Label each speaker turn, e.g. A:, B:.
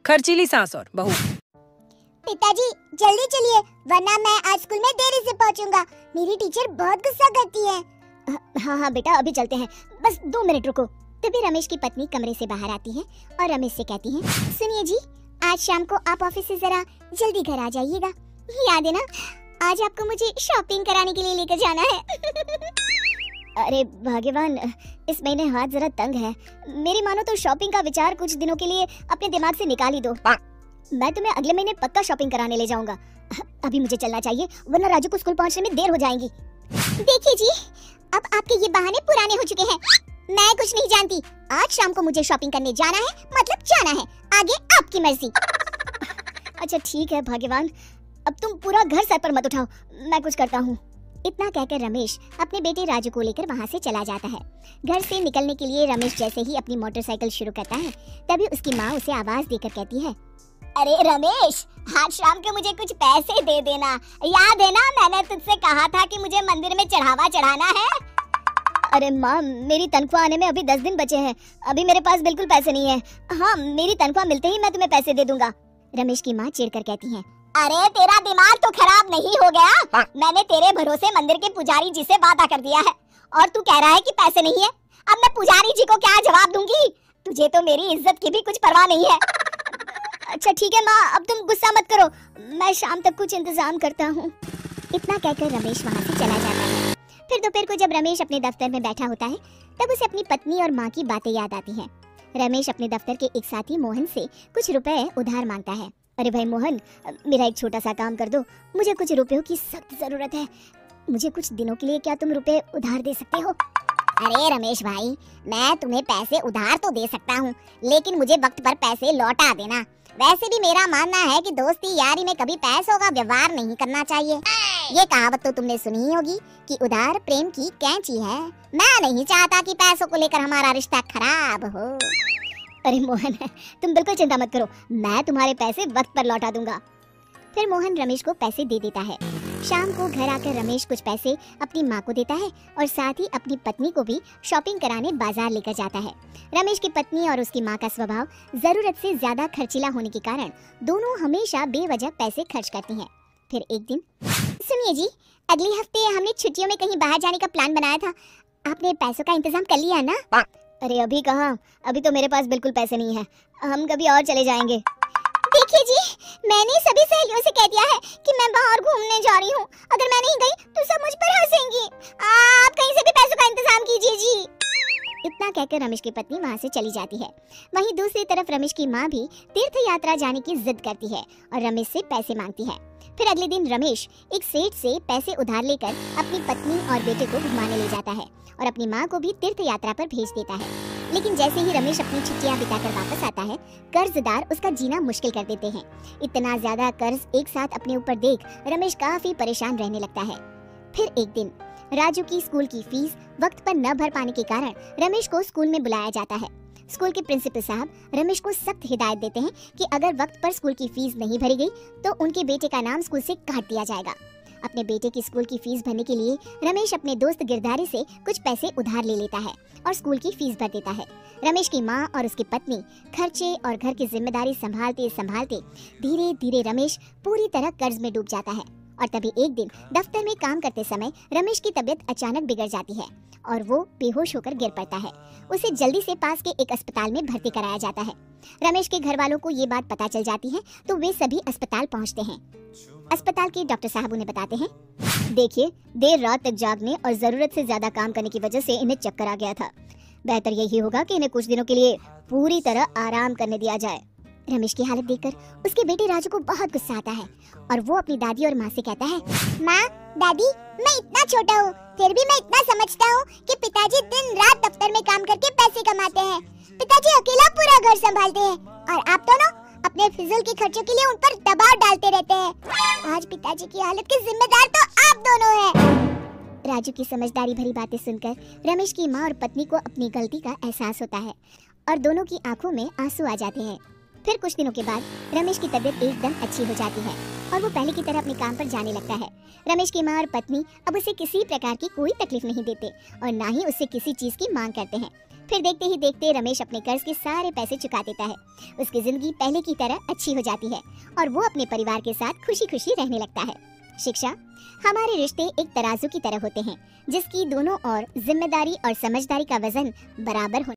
A: खर्चीली सास और बहू।
B: पिताजी जल्दी चलिए, वरना मैं आज स्कूल में देरी से पहुंचूंगा। मेरी टीचर बहुत गुस्सा करती है।
C: हाँ हाँ बेटा, अभी चलते हैं, बस 2 मिनट रुको। तभी रमेश की पत्नी कमरे से बाहर आती है और रमेश से कहती है,
B: सुनिए जी, आज शाम को आप ऑफिस से जरा जल्दी घर आ जाइएगा। याद है ना, आज आपको मुझे शॉपिंग कराने के लिए लेकर जाना है।
C: अरे भाग्यवान, इस महीने हाथ जरा तंग है। मेरी मानो तो शॉपिंग का विचार कुछ दिनों के लिए अपने दिमाग से निकाल ही दो। मैं तुम्हें अगले महीने पक्का शॉपिंग कराने ले जाऊंगा। अभी मुझे चलना चाहिए, वरना राजू को स्कूल पहुंचने में देर हो जाएगी।
B: देखिए जी, अब आपके ये बहाने पुराने हो चुके हैं। मैं कुछ नहीं जानती। आज शाम को मुझे शॉपिंग करने जाना है, मतलब जाना है। आगे आपकी मर्जी।
C: अच्छा ठीक है भाग्यवान, अब तुम पूरा घर सर पर मत उठाओ, मैं कुछ करता हूँ।
B: इतना कहकर रमेश अपने बेटे राजू को लेकर वहाँ से चला जाता है। घर से निकलने के लिए रमेश जैसे ही अपनी मोटरसाइकिल शुरू करता है, तभी उसकी माँ उसे आवाज देकर कहती है,
C: अरे रमेश, आज शाम को मुझे कुछ पैसे दे देना। याद है ना, मैंने तुझसे कहा था कि मुझे मंदिर में चढ़ावा चढ़ाना है। अरे माँ, मेरी तनख्वाह आने में अभी 10 दिन बचे हैं, अभी मेरे पास बिल्कुल पैसे नहीं है। हाँ, मेरी तनख्वाह मिलते ही मैं तुम्हें पैसे दे दूंगा।
B: रमेश की माँ चिढ़कर कहती है,
C: अरे तेरा दिमाग तो खराब नहीं हो गया? मैंने तेरे भरोसे मंदिर के पुजारी जी से वादा कर दिया है और तू कह रहा है कि पैसे नहीं है। अब मैं पुजारी जी को क्या जवाब दूंगी? तुझे तो मेरी इज्जत की भी कुछ परवाह नहीं है।
B: अच्छा ठीक है माँ, अब तुम गुस्सा मत करो, मैं शाम तक कुछ इंतजाम करता हूँ। इतना कहकर रमेश वहाँ से चला जाता है। फिर दोपहर को जब रमेश अपने दफ्तर में बैठा होता है, तब उसे अपनी पत्नी और माँ की बातें याद आती हैं। रमेश अपने दफ्तर के एक साथी मोहन से कुछ रुपए उधार मांगता है। अरे भाई मोहन, मेरा एक छोटा सा काम कर दो, मुझे कुछ रुपयों की सख्त जरूरत है। मुझे कुछ दिनों के लिए क्या तुम रुपए उधार दे सकते हो?
C: अरे रमेश भाई, मैं तुम्हें पैसे उधार तो दे सकता हूँ, लेकिन मुझे वक्त पर पैसे लौटा देना। वैसे भी मेरा मानना है कि दोस्ती यारी में कभी पैसों का व्यवहार नहीं करना चाहिए। ये कहावत तो तुमने सुनी ही होगी कि उधार प्रेम की कैंची है। मैं नहीं चाहता कि पैसों को लेकर हमारा रिश्ता खराब हो।
B: अरे मोहन, तुम बिल्कुल चिंता मत करो, मैं तुम्हारे पैसे वक्त पर लौटा दूंगा। फिर मोहन रमेश को पैसे दे देता है। शाम को घर आकर रमेश कुछ पैसे अपनी माँ को देता है और साथ ही अपनी पत्नी को भी शॉपिंग कराने बाजार लेकर जाता है। रमेश की पत्नी और उसकी माँ का स्वभाव जरूरत से ज्यादा खर्चीला होने के कारण दोनों हमेशा बेवजह पैसे खर्च करती हैं। फिर एक दिन, सुनिए जी, अगले हफ्ते हमने छुट्टियों में कहीं बाहर जाने का प्लान बनाया था, आपने पैसों का इंतजाम कर लिया ना?
C: अरे अभी कहाँ, अभी तो मेरे पास बिल्कुल पैसे नहीं है, हम कभी और चले जाएंगे।
B: देखिए जी, मैंने सभी सहेलियों से कह दिया है कि मैं बाहर घूमने जा रही हूँ। अगर मैं नहीं गई तो सब मुझ पर हंसेंगी। आप कहीं से भी पैसों का इंतजाम कीजिए जी। इतना कहकर रमेश की पत्नी वहाँ से चली जाती है। वहीं दूसरी तरफ रमेश की माँ भी तीर्थ यात्रा जाने की जिद करती है और रमेश से पैसे मांगती है। फिर अगले दिन रमेश एक सेठ से पैसे उधार लेकर अपनी पत्नी और बेटे को घुमाने ले जाता है और अपनी माँ को भी तीर्थ यात्रा पर भेज देता है। लेकिन जैसे ही रमेश अपनी छुट्टियां बिताकर वापस आता है, कर्जदार उसका जीना मुश्किल कर देते हैं। इतना ज्यादा कर्ज एक साथ अपने ऊपर देख रमेश काफी परेशान रहने लगता है। फिर एक दिन राजू की स्कूल की फीस वक्त पर न भर पाने के कारण रमेश को स्कूल में बुलाया जाता है। स्कूल के प्रिंसिपल साहब रमेश को सख्त हिदायत देते हैं कि अगर वक्त पर स्कूल की फीस नहीं भरी गई तो उनके बेटे का नाम स्कूल से काट दिया जाएगा। अपने बेटे की स्कूल की फीस भरने के लिए रमेश अपने दोस्त गिरधारी से कुछ पैसे उधार ले लेता है और स्कूल की फीस भर देता है। रमेश की माँ और उसकी पत्नी खर्चे और घर की जिम्मेदारी संभालते संभालते धीरे धीरे रमेश पूरी तरह कर्ज में डूब जाता है। और तभी एक दिन दफ्तर में काम करते समय रमेश की तबीयत अचानक बिगड़ जाती है और वो बेहोश होकर गिर पड़ता है। उसे जल्दी से पास के एक अस्पताल में भर्ती कराया जाता है। रमेश के घर वालों को ये बात पता चल जाती है तो वे सभी अस्पताल पहुंचते हैं। अस्पताल के डॉक्टर साहब उन्हें बताते हैं,
C: देखिए, देर रात तक जागने और जरूरत से ज्यादा काम करने की वजह से इन्हें चक्कर आ गया था। बेहतर यही होगा कि इन्हें कुछ दिनों के लिए पूरी तरह आराम करने दिया जाए।
B: रमेश की हालत देखकर उसके बेटे राजू को बहुत गुस्सा आता है और वो अपनी दादी और माँ से कहता है, माँ, दादी, मैं इतना छोटा हूँ फिर भी मैं इतना समझता हूँ कि पिताजी दिन रात दफ्तर में काम करके पैसे कमाते हैं। पिताजी अकेला पूरा घर संभालते हैं और आप दोनों अपने फिजूल के खर्चों के लिए उन पर दबाव डालते रहते हैं। आज पिताजी की हालत के जिम्मेदार तो आप दोनों हैं। राजू की समझदारी भरी बातें सुनकर रमेश की माँ और पत्नी को अपनी गलती का एहसास होता है और दोनों की आंखों में आंसू आ जाते हैं। फिर कुछ दिनों के बाद रमेश की तबीयत एकदम अच्छी हो जाती है और वो पहले की तरह अपने काम पर जाने लगता है। रमेश की माँ और पत्नी अब उसे किसी प्रकार की कोई तकलीफ नहीं देते और ना ही उससे किसी चीज की मांग करते हैं। फिर देखते ही देखते रमेश अपने कर्ज के सारे पैसे चुका देता है। उसकी जिंदगी पहले की तरह अच्छी हो जाती है और वो अपने परिवार के साथ खुशी खुशी रहने लगता है। शिक्षा, हमारे रिश्ते एक तराजू की तरह होते हैं जिसकी दोनों ओर जिम्मेदारी और समझदारी का वजन बराबर हो